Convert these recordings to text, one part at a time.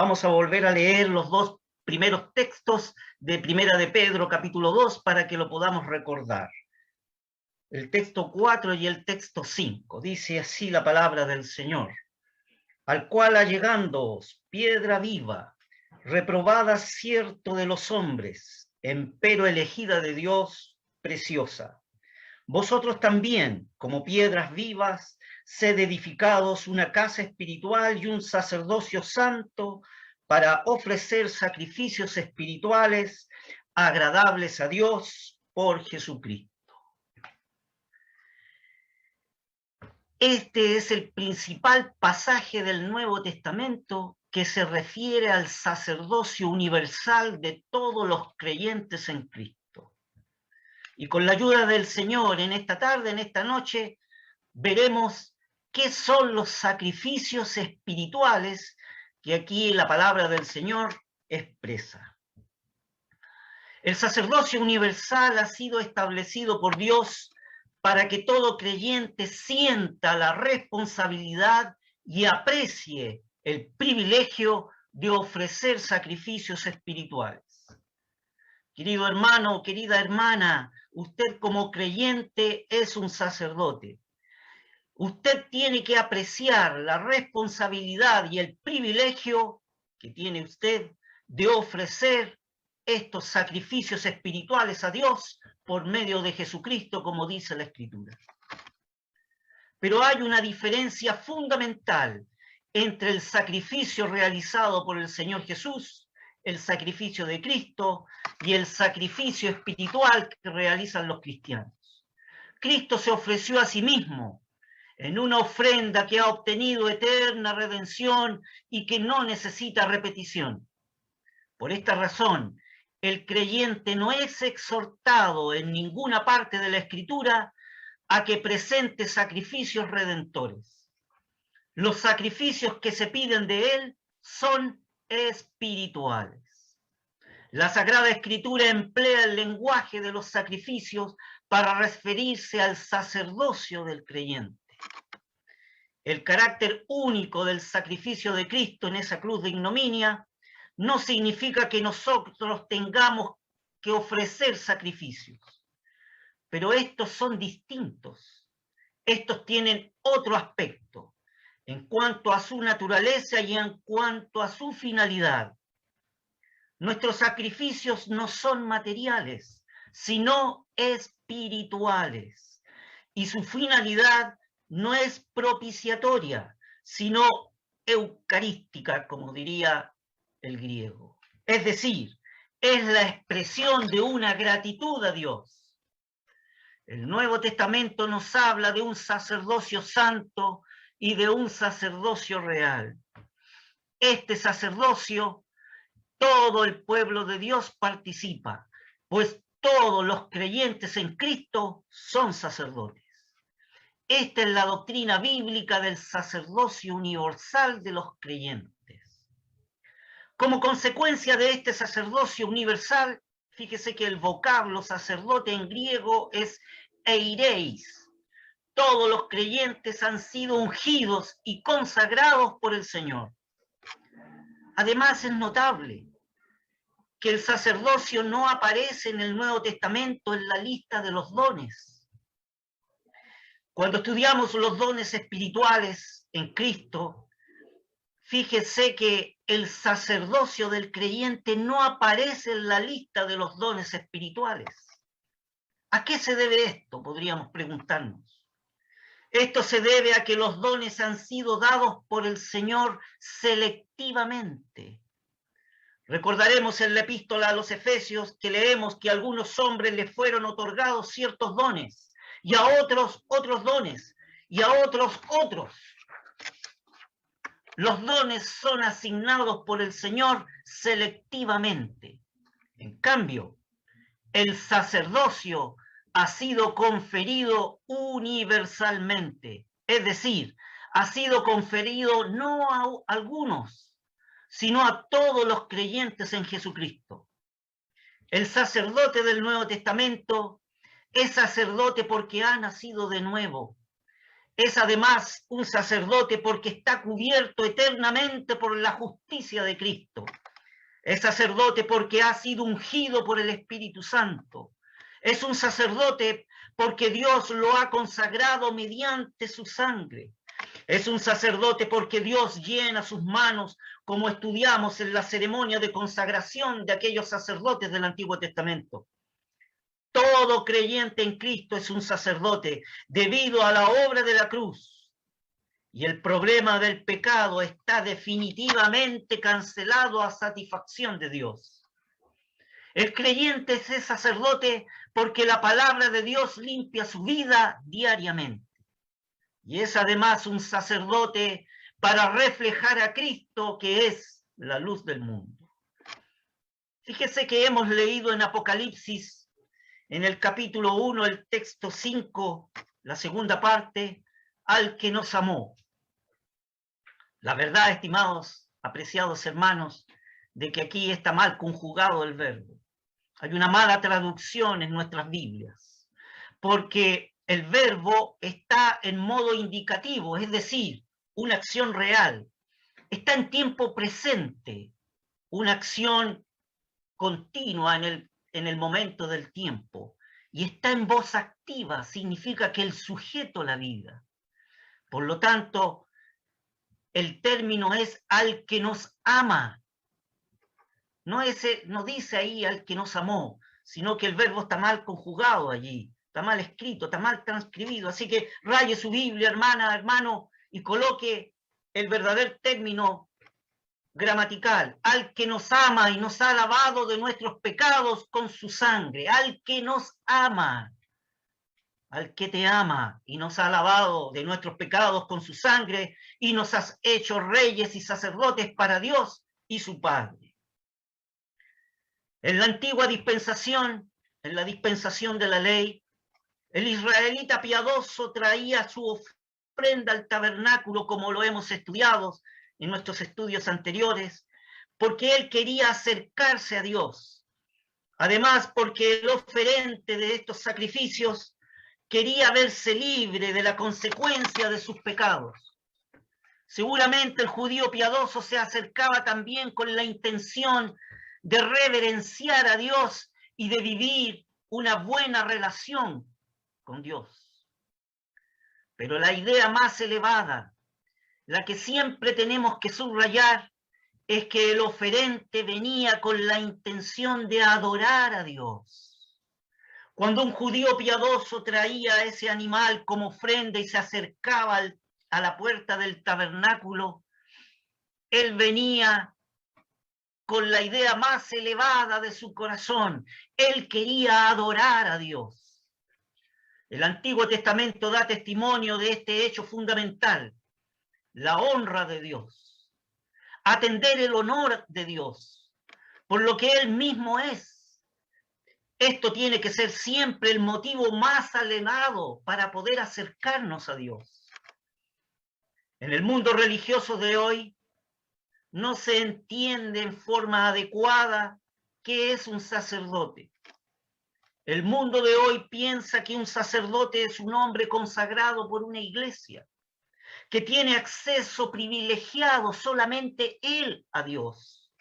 Vamos a volver a leer los dos primeros textos de Primera de Pedro, capítulo 2, para que lo podamos recordar. El texto 4 y el texto 5. Dice así la palabra del Señor. Al cual allegándoos, piedra viva, reprobada cierto de los hombres, empero elegida de Dios, preciosa. Vosotros también, como piedras vivas, sed edificados una casa espiritual y un sacerdocio santo para ofrecer sacrificios espirituales agradables a Dios por Jesucristo. Este es el principal pasaje del Nuevo Testamento que se refiere al sacerdocio universal de todos los creyentes en Cristo. Y con la ayuda del Señor en esta tarde, en esta noche, veremos qué son los sacrificios espirituales que aquí la palabra del Señor expresa. El sacerdocio universal ha sido establecido por Dios para que todo creyente sienta la responsabilidad y aprecie el privilegio de ofrecer sacrificios espirituales. Querido hermano, querida hermana, usted como creyente es un sacerdote. Usted tiene que apreciar la responsabilidad y el privilegio que tiene usted de ofrecer estos sacrificios espirituales a Dios por medio de Jesucristo, como dice la Escritura. Pero hay una diferencia fundamental entre el sacrificio realizado por el Señor Jesús, el sacrificio de Cristo y el sacrificio espiritual que realizan los cristianos. Cristo se ofreció a sí mismo en una ofrenda que ha obtenido eterna redención y que no necesita repetición. Por esta razón, el creyente no es exhortado en ninguna parte de la Escritura a que presente sacrificios redentores. Los sacrificios que se piden de él son espirituales. La Sagrada Escritura emplea el lenguaje de los sacrificios para referirse al sacerdocio del creyente. El carácter único del sacrificio de Cristo en esa cruz de ignominia no significa que nosotros tengamos que ofrecer sacrificios, pero estos son distintos. Estos tienen otro aspecto en cuanto a su naturaleza y en cuanto a su finalidad. Nuestros sacrificios no son materiales, sino espirituales, y su finalidad no es propiciatoria, sino eucarística, como diría el griego. Es decir, es la expresión de una gratitud a Dios. El Nuevo Testamento nos habla de un sacerdocio santo y de un sacerdocio real. Este sacerdocio, todo el pueblo de Dios participa, pues todos los creyentes en Cristo son sacerdotes. Esta es la doctrina bíblica del sacerdocio universal de los creyentes. Como consecuencia de este sacerdocio universal, fíjese que el vocablo sacerdote en griego es eireis. Todos los creyentes han sido ungidos y consagrados por el Señor. Además, es notable que el sacerdocio no aparece en el Nuevo Testamento en la lista de los dones. Cuando estudiamos los dones espirituales en Cristo, fíjese que el sacerdocio del creyente no aparece en la lista de los dones espirituales. ¿A qué se debe esto? Podríamos preguntarnos. Esto se debe a que los dones han sido dados por el Señor selectivamente. Recordaremos en la epístola a los Efesios que leemos que a algunos hombres les fueron otorgados ciertos dones, y a otros otros dones, y a otros otros. Los dones son asignados por el Señor selectivamente. En cambio, el sacerdocio ha sido conferido universalmente, es decir, ha sido conferido no a algunos, sino a todos los creyentes en Jesucristo. El sacerdote del Nuevo Testamento es sacerdote porque ha nacido de nuevo. es además un sacerdote porque está cubierto eternamente por la justicia de Cristo. Es sacerdote porque ha sido ungido por el Espíritu Santo. Es un sacerdote porque Dios lo ha consagrado mediante su sangre. Es un sacerdote porque Dios llena sus manos, como estudiamos en la ceremonia de consagración de aquellos sacerdotes del Antiguo Testamento. Todo creyente en Cristo es un sacerdote debido a la obra de la cruz. Y el problema del pecado está definitivamente cancelado a satisfacción de Dios. El creyente es sacerdote porque la palabra de Dios limpia su vida diariamente. Y es además un sacerdote para reflejar a Cristo, que es la luz del mundo. Fíjese que hemos leído en Apocalipsis, en el capítulo 1, el texto 5, la segunda parte, al que nos amó. La verdad, estimados, apreciados hermanos, de que aquí está mal conjugado el verbo. Hay una mala traducción en nuestras Biblias, porque el verbo está en modo indicativo, es decir, una acción real. Está en tiempo presente, una acción continua en el momento del tiempo. Y está en voz activa, significa que el sujeto la vida. Por lo tanto, el término es al que nos ama. No dice ahí al que nos amó, sino que el verbo está mal conjugado allí, está mal escrito, está mal transcribido. Así que raye su Biblia, hermana, hermano, y coloque el verdadero término gramatical, al que nos ama y nos ha lavado de nuestros pecados con su sangre, al que nos ama, al que te ama y nos ha lavado de nuestros pecados con su sangre y nos has hecho reyes y sacerdotes para Dios y su Padre. En la antigua dispensación, en la dispensación de la ley, el israelita piadoso traía su ofrenda al tabernáculo, como lo hemos estudiado en nuestros estudios anteriores, porque él quería acercarse a Dios. Además, porque el oferente de estos sacrificios quería verse libre de la consecuencia de sus pecados. Seguramente el judío piadoso se acercaba también con la intención de reverenciar a Dios y de vivir una buena relación con Dios. Pero la idea más elevada, la que siempre tenemos que subrayar, es que el oferente venía con la intención de adorar a Dios. Cuando un judío piadoso traía ese animal como ofrenda y se acercaba a la puerta del tabernáculo, él venía con la idea más elevada de su corazón. Él quería adorar a Dios. El Antiguo Testamento da testimonio de este hecho fundamental, la honra de Dios, atender el honor de Dios, por lo que Él mismo es. Esto tiene que ser siempre el motivo más elevado para poder acercarnos a Dios. En el mundo religioso de hoy, no se entiende en forma adecuada qué es un sacerdote. El mundo de hoy piensa que un sacerdote es un hombre consagrado por una iglesia, que tiene acceso privilegiado solamente él a Dios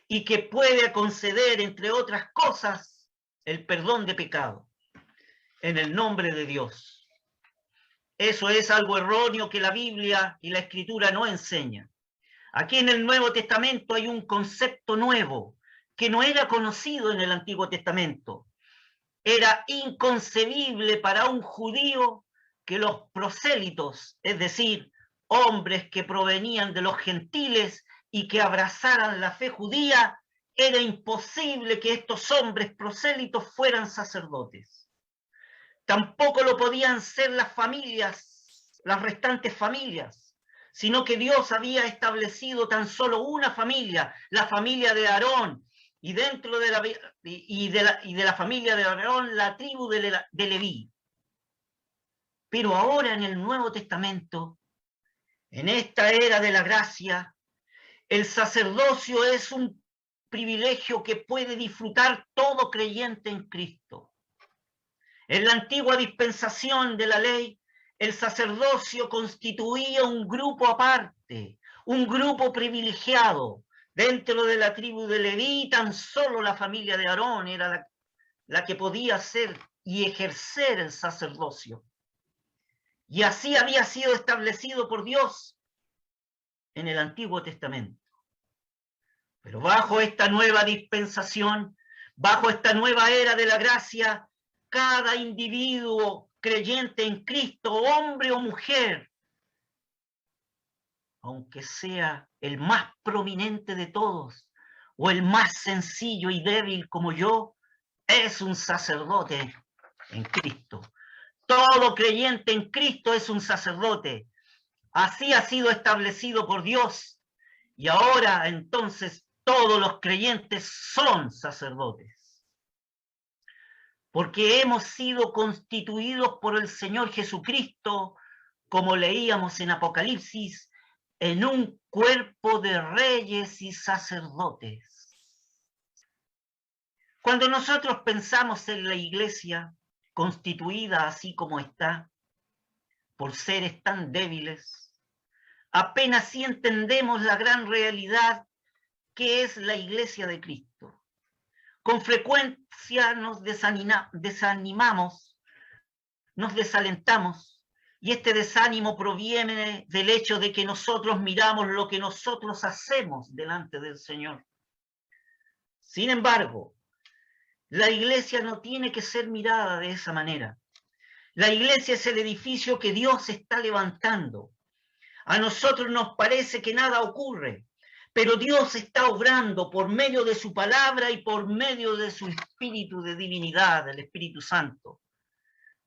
y que puede conceder, entre otras cosas, el perdón de pecado en el nombre de Dios. Eso es algo erróneo que la Biblia y la Escritura no enseñan. Aquí en el Nuevo Testamento hay un concepto nuevo que no era conocido en el Antiguo Testamento. Era inconcebible para un judío que los prosélitos, es decir, hombres que provenían de los gentiles y que abrazaran la fe judía, era imposible que estos hombres prosélitos fueran sacerdotes. Tampoco lo podían ser las familias, las restantes familias, sino que Dios había establecido tan solo una familia, la familia de Aarón, y dentro de la familia de Aarón, la tribu de Leví. Pero ahora en el Nuevo Testamento, en esta era de la gracia, el sacerdocio es un privilegio que puede disfrutar todo creyente en Cristo. En la antigua dispensación de la ley, el sacerdocio constituía un grupo aparte, un grupo privilegiado. Dentro de la tribu de Leví, tan solo la familia de Aarón era la que podía hacer y ejercer el sacerdocio. Y así había sido establecido por Dios en el Antiguo Testamento. Pero bajo esta nueva dispensación, bajo esta nueva era de la gracia, cada individuo creyente en Cristo, hombre o mujer, aunque sea el más prominente de todos o el más sencillo y débil como yo, es un sacerdote en Cristo. Todo creyente en Cristo es un sacerdote. Así ha sido establecido por Dios. Y ahora entonces todos los creyentes son sacerdotes. Porque hemos sido constituidos por el Señor Jesucristo, como leíamos en Apocalipsis, en un cuerpo de reyes y sacerdotes. Cuando nosotros pensamos en la iglesia constituida así como está, por seres tan débiles, apenas sí entendemos la gran realidad que es la iglesia de Cristo. Con frecuencia nos desanimamos, nos desalentamos, y este desánimo proviene del hecho de que nosotros miramos lo que nosotros hacemos delante del Señor. Sin embargo, la iglesia no tiene que ser mirada de esa manera. La iglesia es el edificio que Dios está levantando. A nosotros nos parece que nada ocurre, pero Dios está obrando por medio de su palabra y por medio de su espíritu de divinidad, el Espíritu Santo.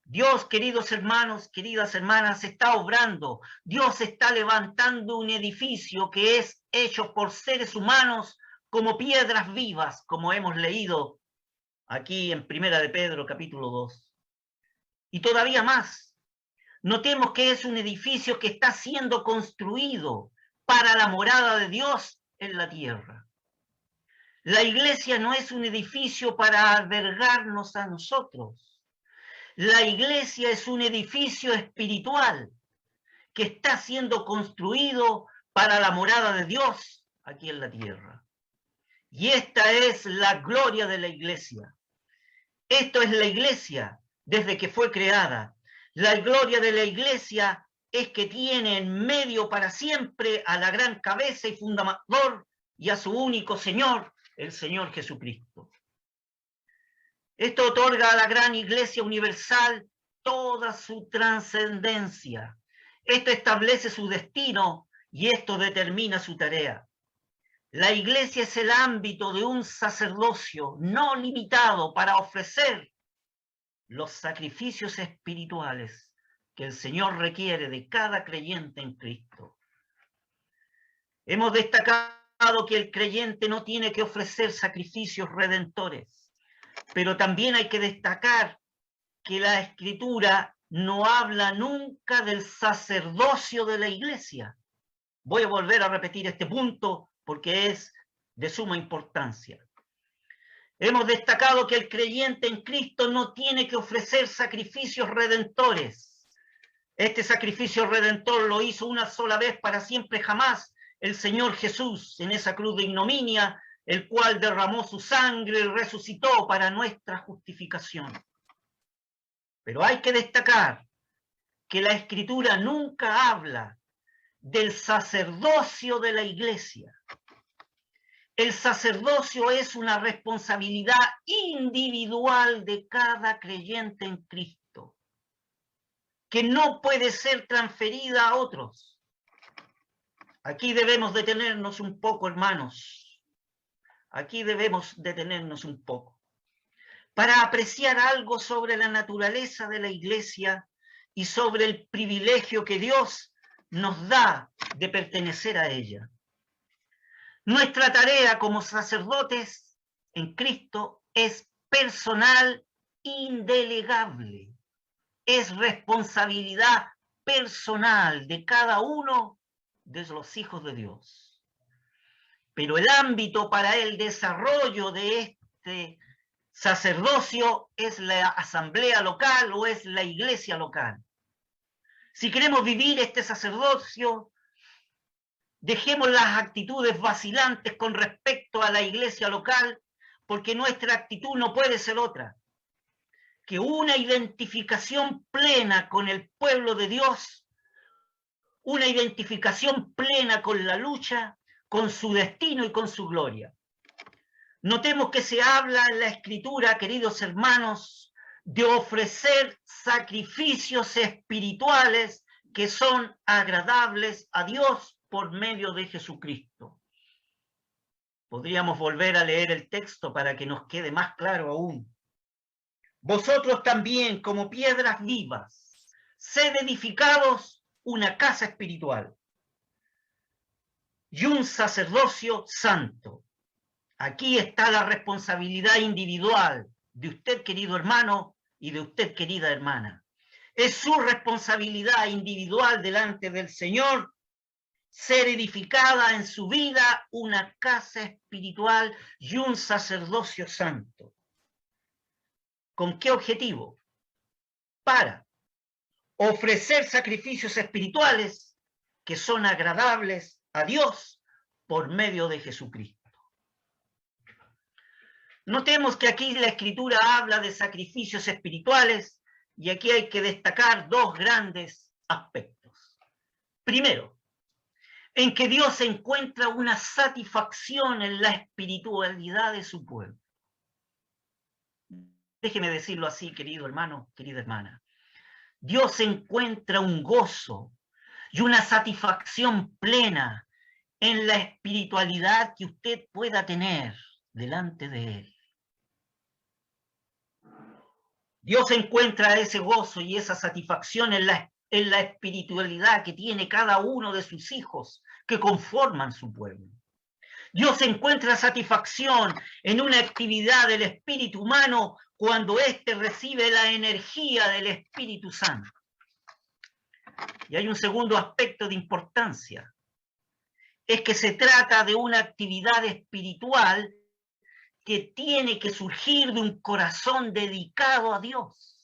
Dios, queridos hermanos, queridas hermanas, está obrando. Dios está levantando un edificio que es hecho por seres humanos como piedras vivas, como hemos leído aquí en Primera de Pedro, capítulo 2. Y todavía más, notemos que es un edificio que está siendo construido para la morada de Dios en la tierra. La iglesia no es un edificio para albergarnos a nosotros. La iglesia es un edificio espiritual que está siendo construido para la morada de Dios aquí en la tierra. Y esta es la gloria de la iglesia. Esto es la iglesia desde que fue creada. La gloria de la iglesia es que tiene en medio para siempre a la gran cabeza y fundador y a su único Señor, el Señor Jesucristo. Esto otorga a la gran iglesia universal toda su trascendencia. Esto establece su destino y esto determina su tarea. La iglesia es el ámbito de un sacerdocio no limitado para ofrecer los sacrificios espirituales que el Señor requiere de cada creyente en Cristo. Hemos destacado que el creyente no tiene que ofrecer sacrificios redentores, pero también hay que destacar que la Escritura no habla nunca del sacerdocio de la iglesia. Voy a volver a repetir este punto porque es de suma importancia. Hemos destacado que el creyente en Cristo no tiene que ofrecer sacrificios redentores. Este sacrificio redentor lo hizo una sola vez para siempre jamás el Señor Jesús en esa cruz de ignominia, el cual derramó su sangre y resucitó para nuestra justificación. Pero hay que destacar que la Escritura nunca habla del sacerdocio de la iglesia. El sacerdocio es una responsabilidad individual de cada creyente en Cristo, que no puede ser transferida a otros. Aquí debemos detenernos un poco, hermanos. Aquí debemos detenernos un poco para apreciar algo sobre la naturaleza de la iglesia y sobre el privilegio que Dios nos da de pertenecer a ella. Nuestra tarea como sacerdotes en Cristo es personal, indelegable. Es responsabilidad personal de cada uno de los hijos de Dios. Pero el ámbito para el desarrollo de este sacerdocio es la asamblea local o es la iglesia local. Si queremos vivir este sacerdocio, dejemos las actitudes vacilantes con respecto a la iglesia local, porque nuestra actitud no puede ser otra que una identificación plena con el pueblo de Dios, una identificación plena con la lucha, con su destino y con su gloria. Notemos que se habla en la Escritura, queridos hermanos, de ofrecer sacrificios espirituales que son agradables a Dios por medio de Jesucristo. Podríamos volver a leer el texto para que nos quede más claro aún. Vosotros también, como piedras vivas, sed edificados una casa espiritual y un sacerdocio santo. Aquí está la responsabilidad individual de usted, querido hermano, y de usted, querida hermana. Es su responsabilidad individual delante del Señor ser edificada en su vida una casa espiritual y un sacerdocio santo. ¿Con qué objetivo? Para ofrecer sacrificios espirituales que son agradables a Dios por medio de Jesucristo. Notemos que aquí la Escritura habla de sacrificios espirituales y aquí hay que destacar dos grandes aspectos. Primero, en que Dios encuentra una satisfacción en la espiritualidad de su pueblo. Déjeme decirlo así, querido hermano, querida hermana. Dios encuentra un gozo y una satisfacción plena en la espiritualidad que usted pueda tener delante de Él. Dios encuentra ese gozo y esa satisfacción en la espiritualidad que tiene cada uno de sus hijos que conforman su pueblo. Dios encuentra satisfacción en una actividad del espíritu humano cuando éste recibe la energía del Espíritu Santo. Y hay un segundo aspecto de importancia, es que se trata de una actividad espiritual que tiene que surgir de un corazón dedicado a Dios.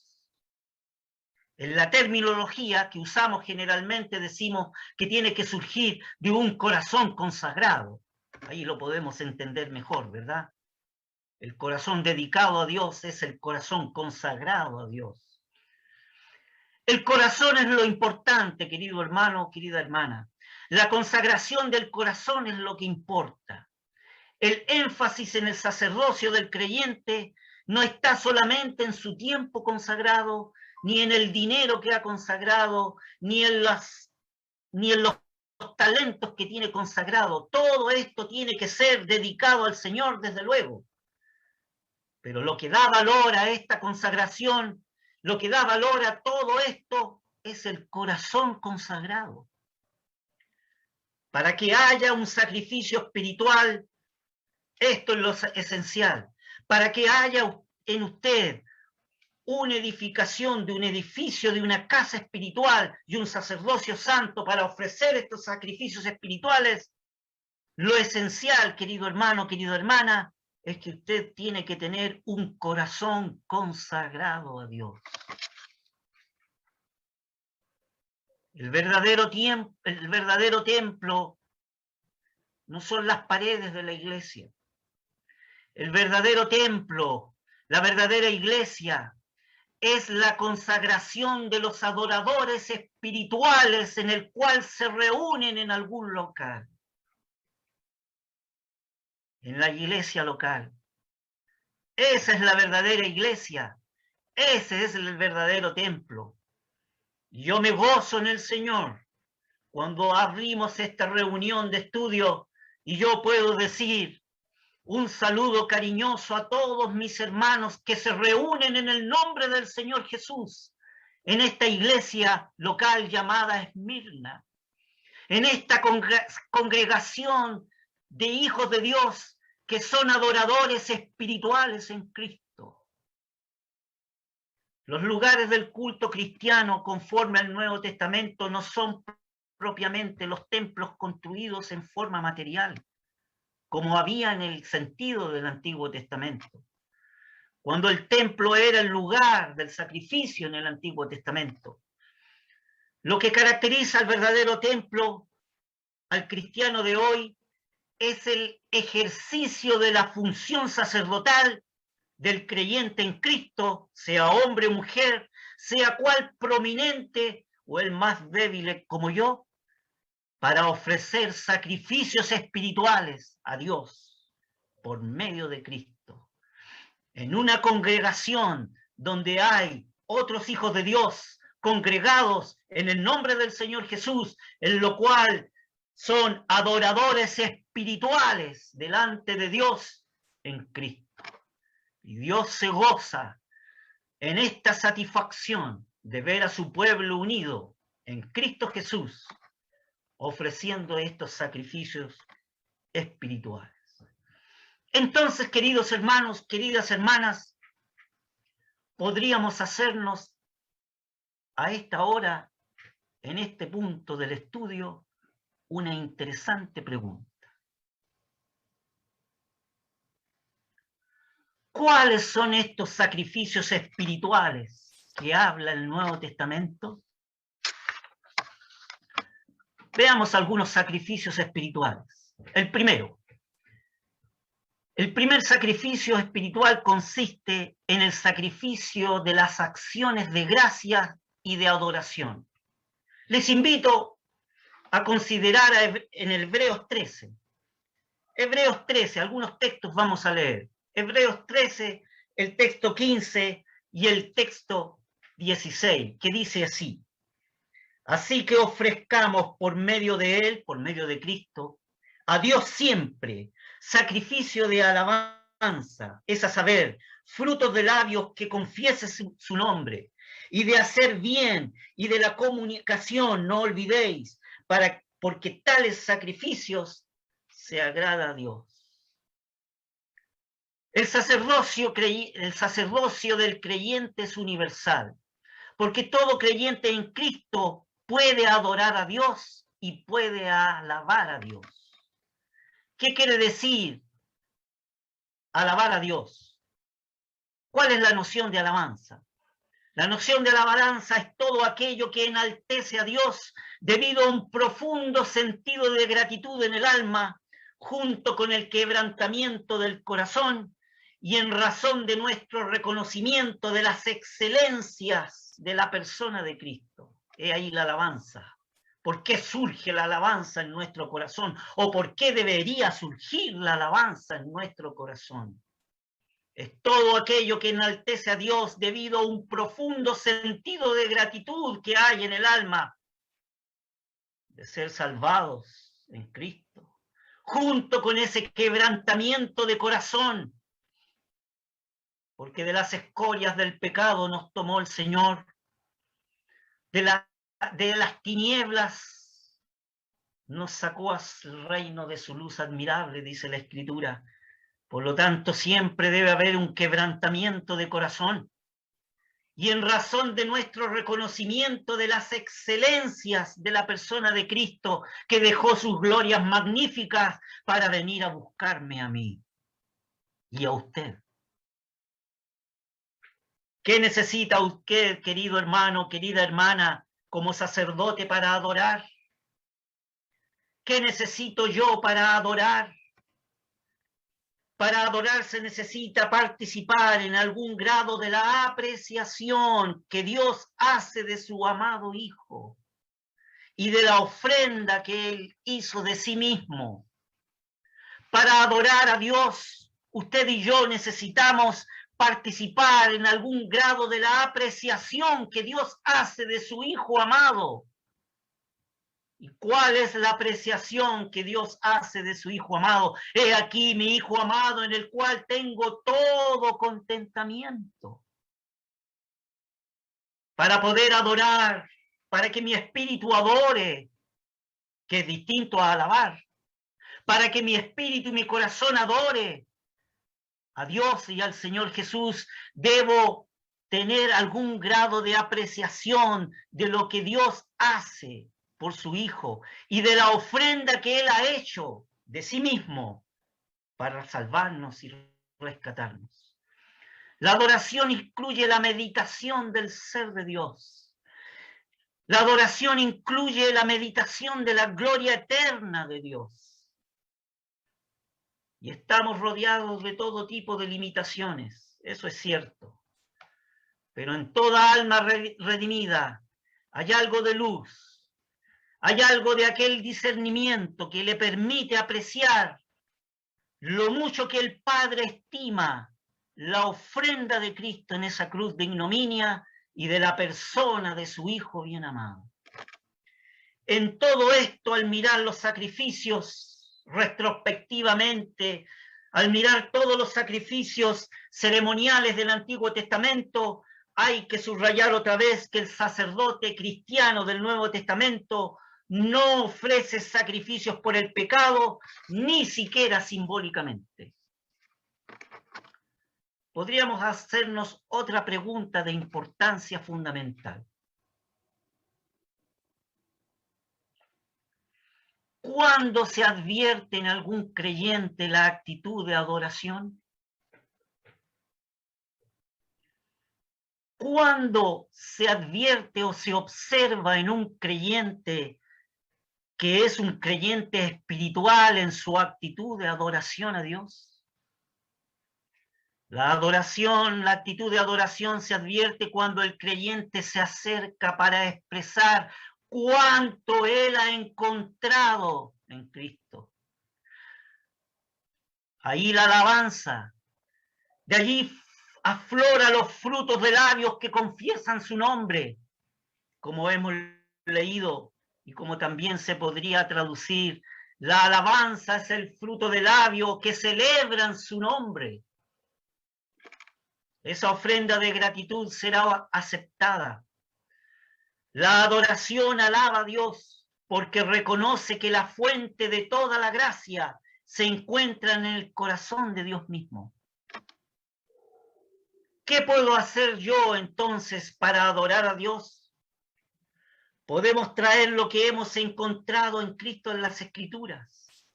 En la terminología que usamos generalmente decimos que tiene que surgir de un corazón consagrado. Ahí lo podemos entender mejor, ¿verdad? El corazón dedicado a Dios es el corazón consagrado a Dios. El corazón es lo importante, querido hermano, querida hermana. La consagración del corazón es lo que importa. El énfasis en el sacerdocio del creyente no está solamente en su tiempo consagrado, ni en el dinero que ha consagrado, ni en los talentos que tiene consagrado. Todo esto tiene que ser dedicado al Señor, desde luego. Pero lo que da valor a esta consagración, lo que da valor a todo esto, es el corazón consagrado. Para que haya un sacrificio espiritual, esto es lo esencial. Para que haya en usted una edificación de un edificio, de una casa espiritual y un sacerdocio santo para ofrecer estos sacrificios espirituales, lo esencial, querido hermano, querida hermana, es que usted tiene que tener un corazón consagrado a Dios. El verdadero templo no son las paredes de la iglesia. El verdadero templo, la verdadera iglesia, es la consagración de los adoradores espirituales en el cual se reúnen en algún local. En la iglesia local. Esa es la verdadera iglesia. Ese es el verdadero templo. Yo me gozo en el Señor cuando abrimos esta reunión de estudio y yo puedo decir un saludo cariñoso a todos mis hermanos que se reúnen en el nombre del Señor Jesús en esta iglesia local llamada Esmirna, en esta congregación de hijos de Dios que son adoradores espirituales en Cristo. Los lugares del culto cristiano conforme al Nuevo Testamento no son propiamente los templos construidos en forma material, como había en el sentido del Antiguo Testamento. Cuando el templo era el lugar del sacrificio en el Antiguo Testamento, Lo que caracteriza al verdadero templo, al cristiano de hoy, es el ejercicio de la función sacerdotal del creyente en Cristo, sea hombre o mujer, sea cual prominente o el más débil como yo, para ofrecer sacrificios espirituales a Dios por medio de Cristo. En una congregación donde hay otros hijos de Dios congregados en el nombre del Señor Jesús, en lo cual son adoradores espirituales delante de Dios en Cristo. Y Dios se goza en esta satisfacción de ver a su pueblo unido en Cristo Jesús, ofreciendo estos sacrificios espirituales. Entonces, queridos hermanos, queridas hermanas, podríamos hacernos a esta hora, en este punto del estudio, una interesante pregunta. ¿Cuáles son estos sacrificios espirituales que habla el Nuevo Testamento? Veamos algunos sacrificios espirituales. El primer sacrificio espiritual consiste en el sacrificio de las acciones de gracia y de adoración. Les invito a considerar en Hebreos 13. Hebreos 13, algunos textos vamos a leer. Hebreos 13, el texto 15 y el texto 16, que dice así: así que ofrezcamos por medio de él, por medio de Cristo, a Dios siempre sacrificio de alabanza, es a saber, frutos de labios que confiesen su nombre, y de hacer bien y de la comunicación no olvidéis, porque tales sacrificios se agrada a Dios. El sacerdocio del creyente es universal, porque todo creyente en Cristo puede adorar a Dios y puede alabar a Dios. ¿Qué quiere decir alabar a Dios? ¿Cuál es la noción de alabanza? La noción de alabanza es todo aquello que enaltece a Dios debido a un profundo sentido de gratitud en el alma, junto con el quebrantamiento del corazón y en razón de nuestro reconocimiento de las excelencias de la persona de Cristo. He ahí la alabanza. ¿Por qué surge la alabanza en nuestro corazón? ¿O por qué debería surgir la alabanza en nuestro corazón? Es todo aquello que enaltece a Dios debido a un profundo sentido de gratitud que hay en el alma de ser salvados en Cristo, junto con ese quebrantamiento de corazón, porque de las escorias del pecado nos tomó el Señor, de las tinieblas nos sacó al reino de su luz admirable, dice la Escritura. Por lo tanto, siempre debe haber un quebrantamiento de corazón. Y en razón de nuestro reconocimiento de las excelencias de la persona de Cristo, que dejó sus glorias magníficas para venir a buscarme a mí y a usted. ¿Qué necesita usted, querido hermano, querida hermana, como sacerdote para adorar? ¿Qué necesito yo para adorar? Para adorar se necesita participar en algún grado de la apreciación que Dios hace de su amado Hijo y de la ofrenda que Él hizo de sí mismo. Para adorar a Dios, usted y yo necesitamos participar en algún grado de la apreciación que Dios hace de su Hijo amado. ¿Y cuál es la apreciación que Dios hace de su Hijo amado? He aquí mi Hijo amado en el cual tengo todo contentamiento. Para poder adorar, para que mi espíritu adore, que es distinto a alabar. Para que mi espíritu y mi corazón adore a Dios y al Señor Jesús, debo tener algún grado de apreciación de lo que Dios hace por su Hijo y de la ofrenda que Él ha hecho de sí mismo para salvarnos y rescatarnos. La adoración incluye la meditación del ser de Dios. La adoración incluye la meditación de la gloria eterna de Dios. Y estamos rodeados de todo tipo de limitaciones, eso es cierto. Pero en toda alma redimida hay algo de luz, hay algo de aquel discernimiento que le permite apreciar lo mucho que el Padre estima la ofrenda de Cristo en esa cruz de ignominia y de la persona de su Hijo bien amado. En todo esto, al mirar los sacrificios retrospectivamente, al mirar todos los sacrificios ceremoniales del Antiguo Testamento, hay que subrayar otra vez que el sacerdote cristiano del Nuevo Testamento no ofrece sacrificios por el pecado, ni siquiera simbólicamente. Podríamos hacernos otra pregunta de importancia fundamental. ¿Cuándo se advierte en algún creyente la actitud de adoración? ¿Cuándo se advierte o se observa en un creyente que es un creyente espiritual en su actitud de adoración a Dios? La adoración, la actitud de adoración se advierte cuando el creyente se acerca para expresar cuánto él ha encontrado en Cristo. Ahí la alabanza, de allí aflora los frutos de labios que confiesan su nombre, como hemos leído y como también se podría traducir, la alabanza es el fruto de labios que celebran su nombre. Esa ofrenda de gratitud será aceptada. La adoración alaba a Dios porque reconoce que la fuente de toda la gracia se encuentra en el corazón de Dios mismo. ¿Qué puedo hacer yo entonces para adorar a Dios? Podemos traer lo que hemos encontrado en Cristo en las Escrituras.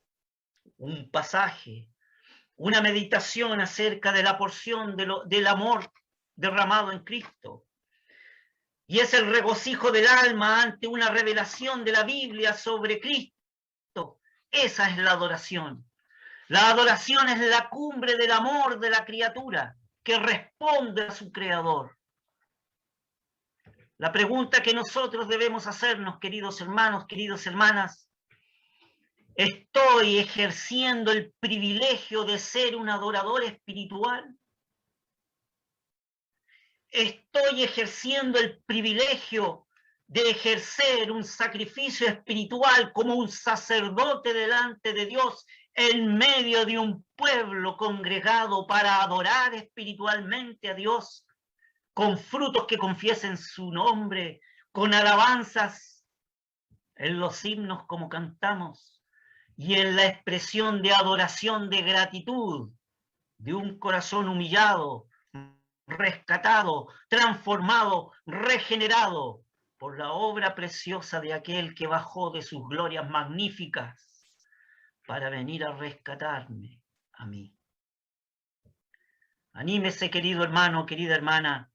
Un pasaje, una meditación acerca de la porción del amor derramado en Cristo. Y es el regocijo del alma ante una revelación de la Biblia sobre Cristo. Esa es la adoración. La adoración es la cumbre del amor de la criatura que responde a su Creador. La pregunta que nosotros debemos hacernos, queridos hermanos, queridas hermanas, ¿estoy ejerciendo el privilegio de ser un adorador espiritual? ¿Estoy ejerciendo el privilegio de ejercer un sacrificio espiritual como un sacerdote delante de Dios en medio de un pueblo congregado para adorar espiritualmente a Dios, con frutos que confiesen su nombre, con alabanzas en los himnos como cantamos y en la expresión de adoración de gratitud de un corazón humillado, rescatado, transformado, regenerado por la obra preciosa de aquel que bajó de sus glorias magníficas para venir a rescatarme a mí. Anímese, querido hermano, querida hermana,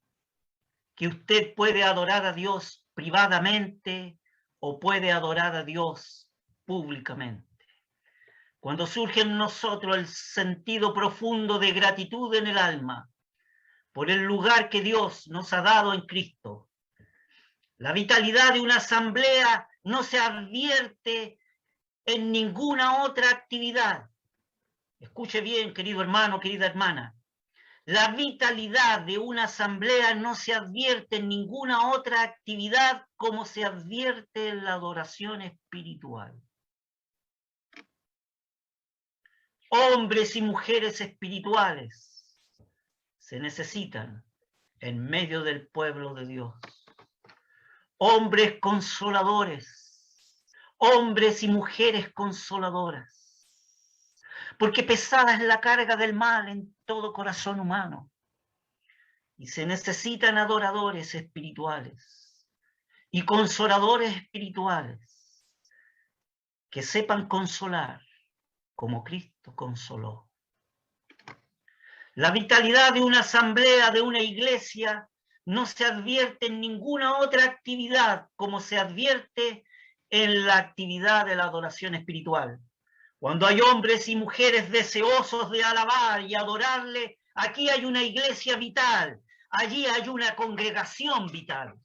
que usted puede adorar a Dios privadamente o puede adorar a Dios públicamente. Cuando surge en nosotros el sentido profundo de gratitud en el alma por el lugar que Dios nos ha dado en Cristo, la vitalidad de una asamblea no se advierte en ninguna otra actividad. Escuche bien, querido hermano, querida hermana. La vitalidad de una asamblea no se advierte en ninguna otra actividad como se advierte en la adoración espiritual. Hombres y mujeres espirituales se necesitan en medio del pueblo de Dios. Hombres consoladores, hombres y mujeres consoladoras. Porque pesada es la carga del mal en todo corazón humano. Y se necesitan adoradores espirituales y consoladores espirituales que sepan consolar como Cristo consoló. La vitalidad de una asamblea, de una iglesia, no se advierte en ninguna otra actividad como se advierte en la actividad de la adoración espiritual. Cuando hay hombres y mujeres deseosos de alabar y adorarle, aquí hay una iglesia vital, allí hay una congregación vital.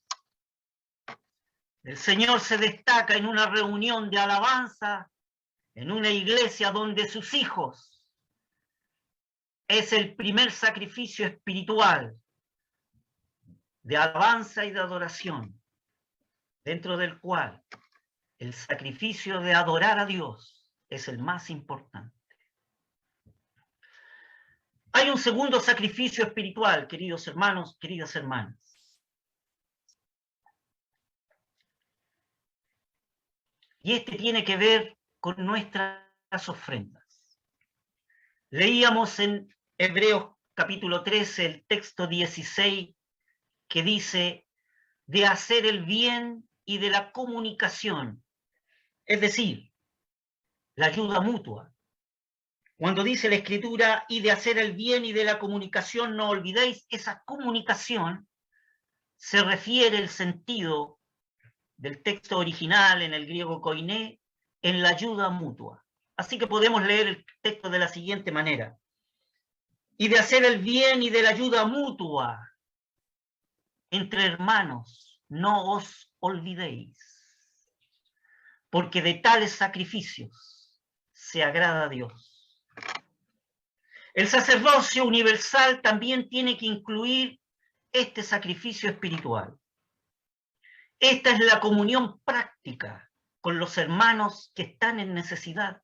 El Señor se destaca en una reunión de alabanza, en una iglesia donde sus hijos es el primer sacrificio espiritual de alabanza y de adoración, dentro del cual el sacrificio de adorar a Dios es el más importante. Hay un segundo sacrificio espiritual, queridos hermanos, queridas hermanas. Y este tiene que ver con nuestras ofrendas. Leíamos en Hebreos capítulo 13, el texto 16, que dice de hacer el bien y de la comunicación, es decir, la ayuda mutua. Cuando dice la Escritura y de hacer el bien y de la comunicación, no olvidéis, esa comunicación se refiere el sentido del texto original en el griego koiné, en la ayuda mutua. Así que podemos leer el texto de la siguiente manera. Y de hacer el bien y de la ayuda mutua entre hermanos, no os olvidéis, porque de tales sacrificios se agrada a Dios. El sacerdocio universal también tiene que incluir este sacrificio espiritual. Esta es la comunión práctica con los hermanos que están en necesidad.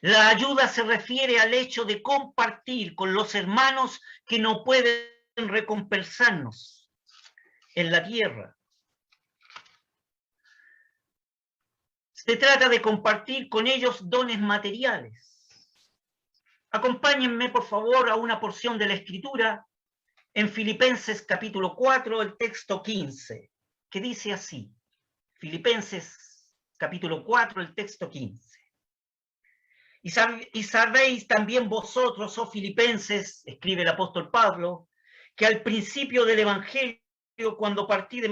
La ayuda se refiere al hecho de compartir con los hermanos que no pueden recompensarnos en la tierra. Se trata de compartir con ellos dones materiales. Acompáñenme, por favor, a una porción de la Escritura en Filipenses capítulo 4, el texto 15, que dice así. Filipenses capítulo 4, el texto 15. Y sabéis también vosotros, oh filipenses, escribe el apóstol Pablo, que al principio del Evangelio, cuando partí de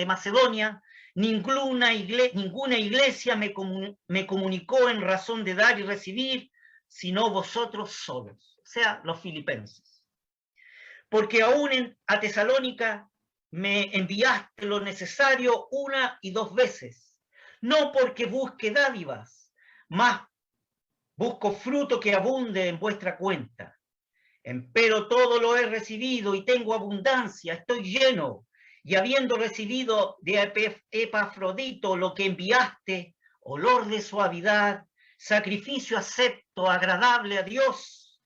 Macedonia, ninguna iglesia me comunicó en razón de dar y recibir, sino vosotros solos, o sea, los filipenses. Porque aún a Tesalónica me enviaste lo necesario 1 y 2 veces, no porque busque dádivas, mas busco fruto que abunde en vuestra cuenta. Empero todo lo he recibido y tengo abundancia, estoy lleno, y habiendo recibido de Epafrodito lo que enviaste, olor de suavidad, sacrificio acepto, agradable a Dios.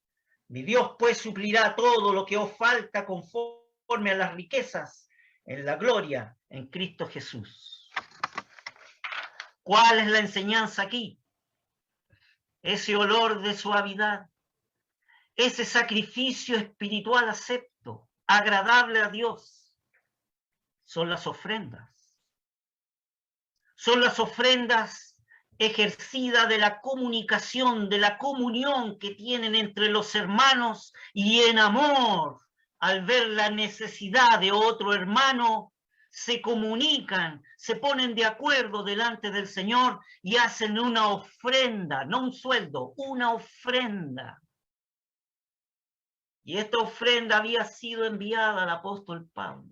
Mi Dios pues suplirá todo lo que os falta conforme a las riquezas en la gloria en Cristo Jesús. ¿Cuál es la enseñanza aquí? Ese olor de suavidad, ese sacrificio espiritual acepto, agradable a Dios, son las ofrendas. Son las ofrendas ejercidas de la comunicación, de la comunión que tienen entre los hermanos y en amor, al ver la necesidad de otro hermano, se comunican, se ponen de acuerdo delante del Señor y hacen una ofrenda, no un sueldo, una ofrenda. Y esta ofrenda había sido enviada al apóstol Pablo.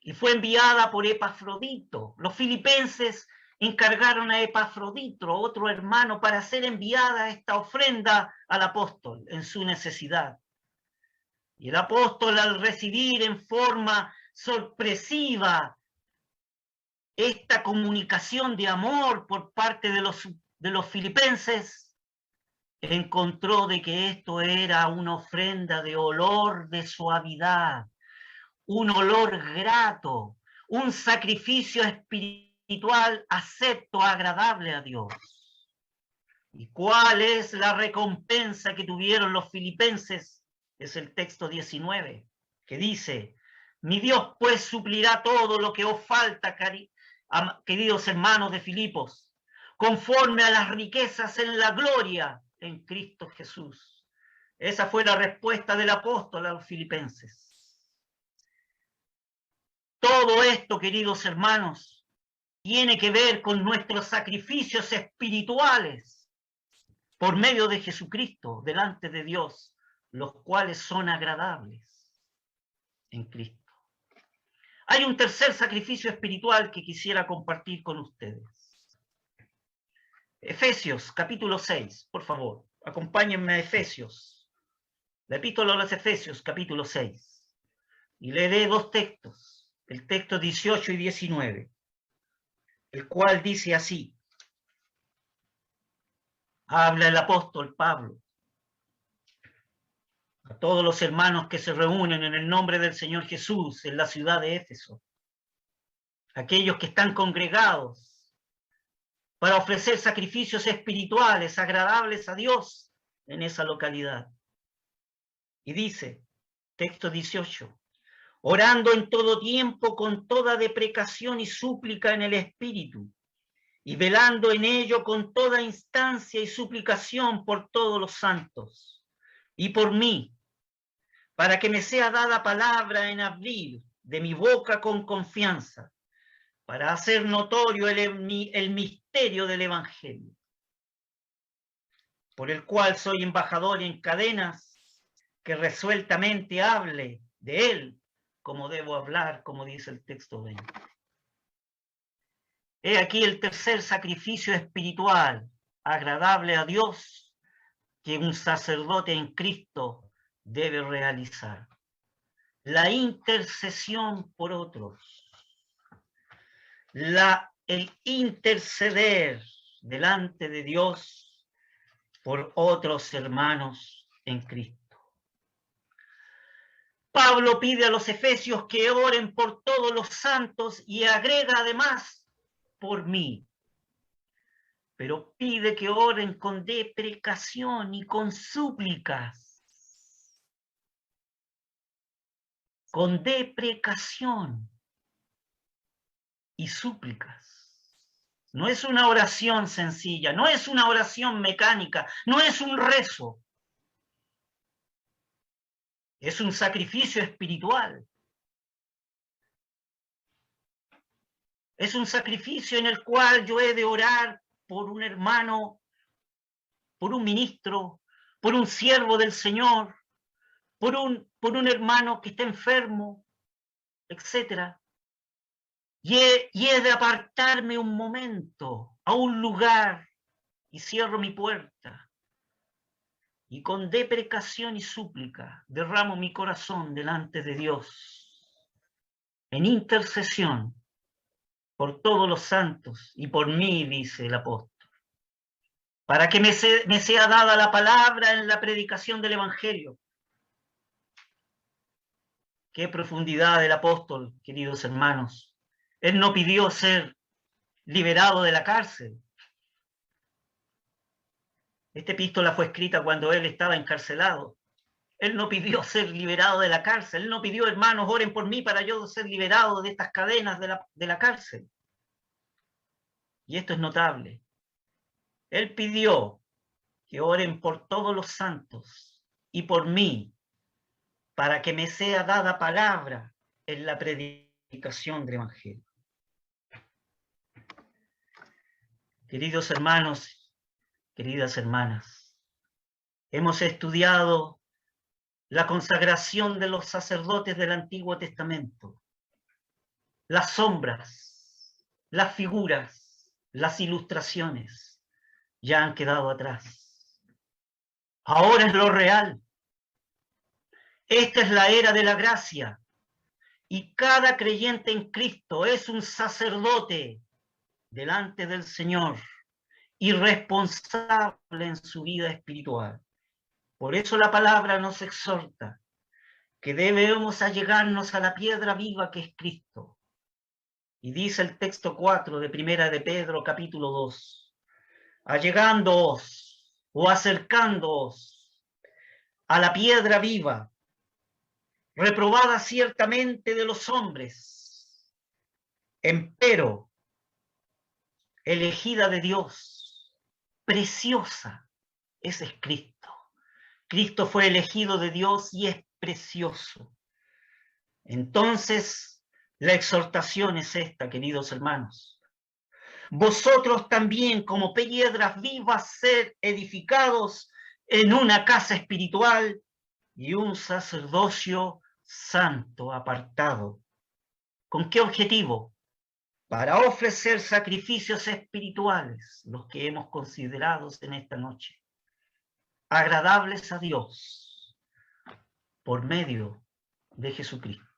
Y fue enviada por Epafrodito. Los filipenses encargaron a Epafrodito, otro hermano, para hacer enviada esta ofrenda al apóstol en su necesidad. Y el apóstol, al recibir en forma sorpresiva esta comunicación de amor por parte de los filipenses, encontró de que esto era una ofrenda de olor de suavidad, un olor grato, un sacrificio espiritual acepto, agradable a Dios. ¿Y cuál es la recompensa que tuvieron los filipenses? Es el texto 19, que dice, mi Dios pues suplirá todo lo que os falta, queridos hermanos de Filipos, conforme a las riquezas en la gloria en Cristo Jesús. Esa fue la respuesta del apóstol a los filipenses. Todo esto, queridos hermanos, tiene que ver con nuestros sacrificios espirituales por medio de Jesucristo delante de Dios, los cuales son agradables en Cristo. Hay un tercer sacrificio espiritual que quisiera compartir con ustedes. Efesios, capítulo 6, por favor, acompáñenme a Efesios, la epístola a los Efesios, capítulo 6, y leeré dos textos, el texto 18 y 19, el cual dice así, habla el apóstol Pablo a todos los hermanos que se reúnen en el nombre del Señor Jesús en la ciudad de Éfeso, aquellos que están congregados para ofrecer sacrificios espirituales agradables a Dios en esa localidad. Y dice, texto 18, orando en todo tiempo con toda deprecación y súplica en el Espíritu, y velando en ello con toda instancia y suplicación por todos los santos, y por mí, para que me sea dada palabra en abrir de mi boca con confianza, para hacer notorio el misterio del Evangelio, por el cual soy embajador en cadenas, que resueltamente hable de él como debo hablar, como dice el texto 20. He aquí el tercer sacrificio espiritual, agradable a Dios, que un sacerdote en Cristo debe realizar. La intercesión por otros. El interceder delante de Dios por otros hermanos en Cristo. Pablo pide a los efesios que oren por todos los santos y agrega además por mí. Pero pide que oren con deprecación y con súplicas. Con deprecación y súplicas. No es una oración sencilla, no es una oración mecánica, no es un rezo. Es un sacrificio espiritual. Es un sacrificio en el cual yo he de orar por un hermano, por un ministro, por un siervo del Señor, por un hermano que está enfermo, etc. Y he de apartarme un momento a un lugar y cierro mi puerta. Y con deprecación y súplica derramo mi corazón delante de Dios en intercesión por todos los santos y por mí, dice el apóstol, para que me sea dada la palabra en la predicación del Evangelio. Qué profundidad del apóstol, queridos hermanos. Él no pidió ser liberado de la cárcel. Esta epístola fue escrita cuando él estaba encarcelado. Él no pidió ser liberado de la cárcel. Él no pidió, hermanos, oren por mí para yo ser liberado de estas cadenas de la cárcel. Y esto es notable. Él pidió que oren por todos los santos y por mí, para que me sea dada palabra en la predicación del Evangelio. Queridos hermanos, queridas hermanas, hemos estudiado la consagración de los sacerdotes del Antiguo Testamento, las sombras, las figuras, las ilustraciones ya han quedado atrás. Ahora es lo real. Esta es la era de la gracia y cada creyente en Cristo es un sacerdote delante del Señor y responsable en su vida espiritual. Por eso la palabra nos exhorta que debemos allegarnos a la piedra viva que es Cristo. Y dice el texto 4 de Primera de Pedro, capítulo 2, allegándoos o acercándoos a la piedra viva, reprobada ciertamente de los hombres, empero elegida de Dios, preciosa, ese es Cristo. Cristo fue elegido de Dios y es precioso. Entonces, La exhortación es esta, queridos hermanos. Vosotros también, como piedras vivas, sed edificados en una casa espiritual y un sacerdocio santo apartado. ¿Con qué objetivo? Para ofrecer sacrificios espirituales, los que hemos considerado en esta noche, agradables a Dios por medio de Jesucristo.